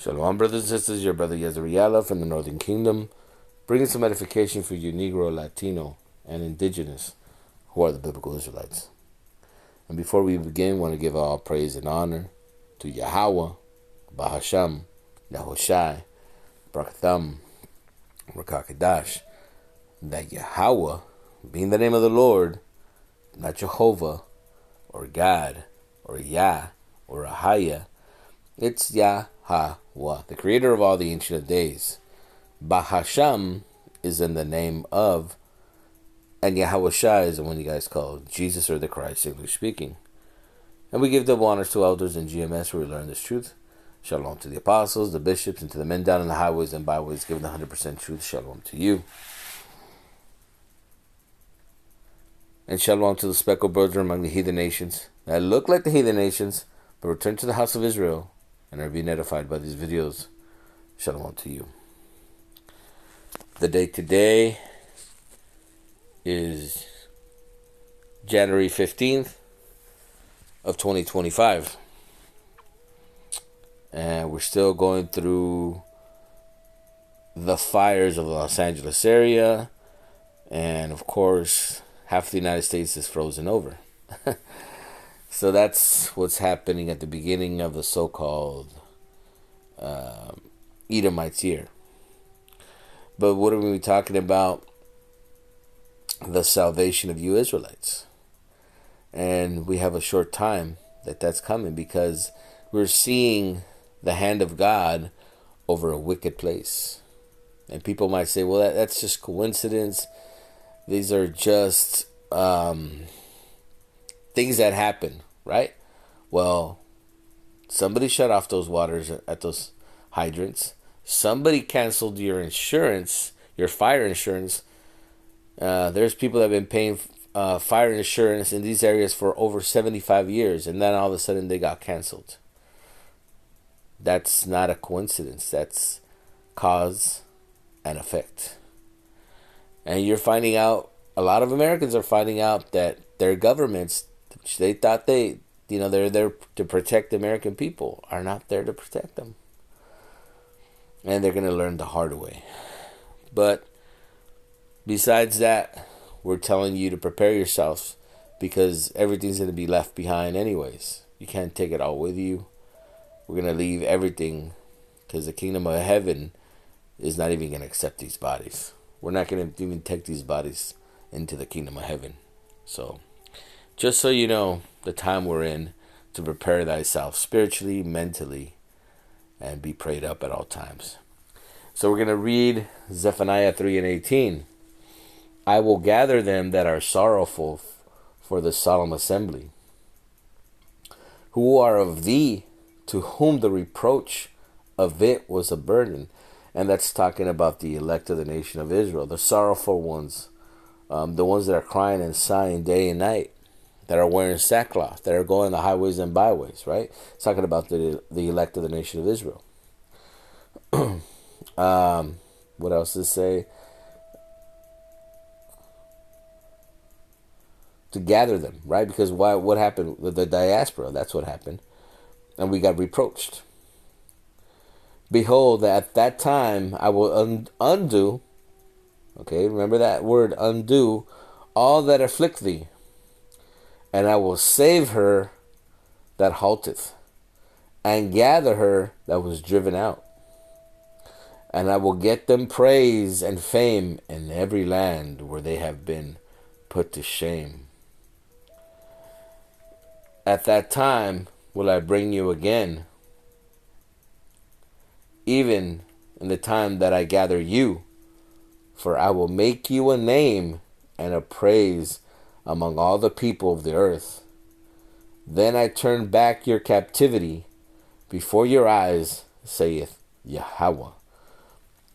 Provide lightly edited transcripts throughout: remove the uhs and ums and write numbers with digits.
Shalom, brothers and sisters. Your brother Yezreela from the Northern Kingdom, bringing some edification for you Negro, Latino, and Indigenous, who are the biblical Israelites. And before we begin, I want to give all praise and honor to Yahweh, Bahasham, Yahushai, Barakatham, Rakakadash, that Yahweh, being the name of the Lord, not Jehovah, or God, or Yah, or Ahaya. It's Yahweh, the creator of all the Ancient of Days. Bahasham is in the name of, and Yahushai is the one you guys call Jesus or the Christ, English speaking. And we give double honors to elders in GMS where we learn this truth. Shalom to the apostles, the bishops, and to the men down in the highways and byways giving the 100% truth. Shalom to you. And shalom to the speckled brother among the heathen nations that look like the heathen nations, but return to the house of Israel and are being edified by these videos. Shalom to you. The date today is January 15th of 2025. And we're still going through the fires of the Los Angeles area. And of course, half the United States is frozen over. So that's what's happening at the beginning of the so-called Edomites year. But what are we talking about? The salvation of you Israelites. And we have a short time that's coming because we're seeing the hand of God over a wicked place. And people might say, well, that's just coincidence. These are just things that happen, right? Well, somebody shut off those waters at those hydrants. Somebody canceled your insurance, your fire insurance. There's people that have been paying fire insurance in these areas for over 75 years, and then all of a sudden they got canceled. That's not a coincidence. That's cause and effect. And you're finding out, a lot of Americans are finding out that their governments, which they thought they're there to protect the American people, are not there to protect them. And they're going to learn the hard way. But besides that, we're telling you to prepare yourselves because everything's going to be left behind anyways. You can't take it all with you. We're going to leave everything because the kingdom of heaven is not even going to accept these bodies. We're not going to even take these bodies into the kingdom of heaven. So, just so you know, the time we're in to prepare thyself spiritually, mentally, and be prayed up at all times. So we're going to read Zephaniah 3:18. I will gather them that are sorrowful for the solemn assembly, who are of thee, to whom the reproach of it was a burden. And that's talking about the elect of the nation of Israel, the sorrowful ones, the ones that are crying and sighing day and night, that are wearing sackcloth, that are going the highways and byways, right? It's talking about the elect of the nation of Israel. What else does it say? To gather them, right? Because what happened with the diaspora? That's what happened. And we got reproached. Behold, at that time I will undo, okay, remember that word, undo, all that afflict thee, and I will save her that halteth, and gather her that was driven out. And I will get them praise and fame in every land where they have been put to shame. At that time will I bring you again, even in the time that I gather you, for I will make you a name and a praise among all the people of the earth. Then I turn back your captivity before your eyes, saith Yahweh.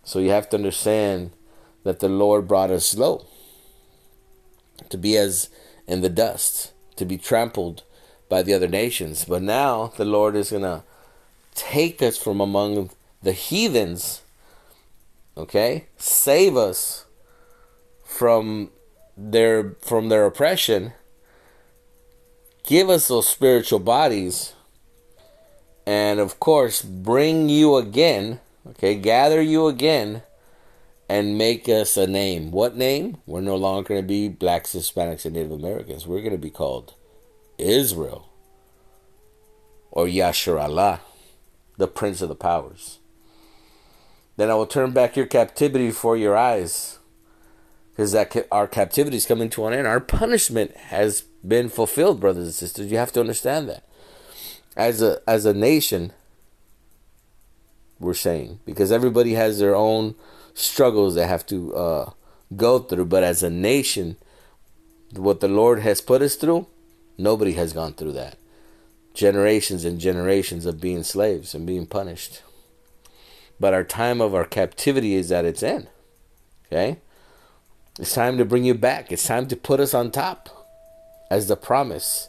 So you have to understand that the Lord brought us low, to be as in the dust, to be trampled by the other nations. But now the Lord is going to take us from among the heathens, okay? Save us from their oppression. Give us those spiritual bodies and of course bring you again, okay, gather you again, and make us a name. What name? We're no longer going to be blacks, Hispanics, and Native Americans. We're going to be called Israel, or Yasharallah, the Prince of the Powers. Then I will turn back your captivity before your eyes, because our captivity is coming to an end. Our punishment has been fulfilled, brothers and sisters. You have to understand that. As a nation, we're saying, because everybody has their own struggles they have to go through, but as a nation, what the Lord has put us through, nobody has gone through that. Generations and generations of being slaves and being punished. But our time of our captivity is at its end. Okay? It's time to bring you back. It's time to put us on top as the promise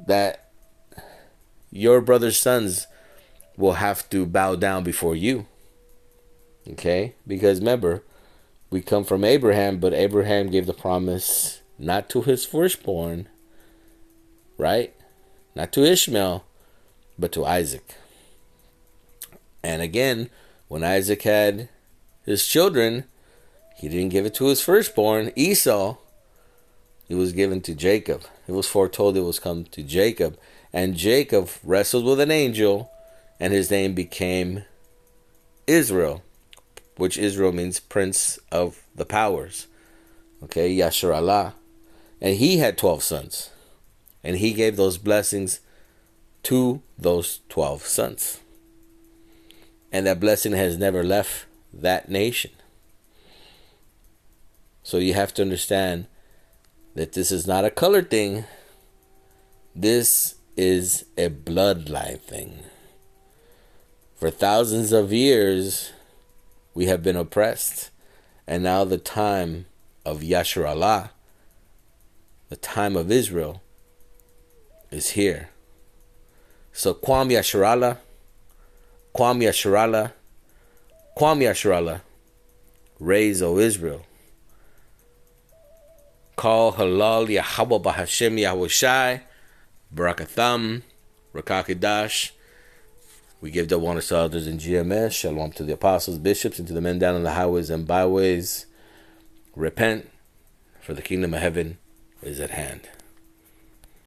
that your brother's sons will have to bow down before you. Okay? Because remember, we come from Abraham, but Abraham gave the promise not to his firstborn, right? Not to Ishmael, but to Isaac. And again, when Isaac had his children, he didn't give it to his firstborn, Esau. It was given to Jacob. It was foretold it was come to Jacob. And Jacob wrestled with an angel, and his name became Israel, which Israel means Prince of the Powers. Okay, Yasharallah. And he had 12 sons. And he gave those blessings to those 12 sons. And that blessing has never left that nation. So you have to understand that this is not a color thing. This is a bloodline thing. For thousands of years, we have been oppressed. And now the time of Yasharallah, the time of Israel, is here. So Kwam Yasharallah, Kwam Yasharallah, Kwam Yasharallah, raise, O Israel. Call Halal Yahweh Bahashem Yahushai, Barakatham, Rakakidash. We give the honor to others in GMS. Shalom to the apostles, bishops, and to the men down on the highways and byways. Repent, for the kingdom of heaven is at hand.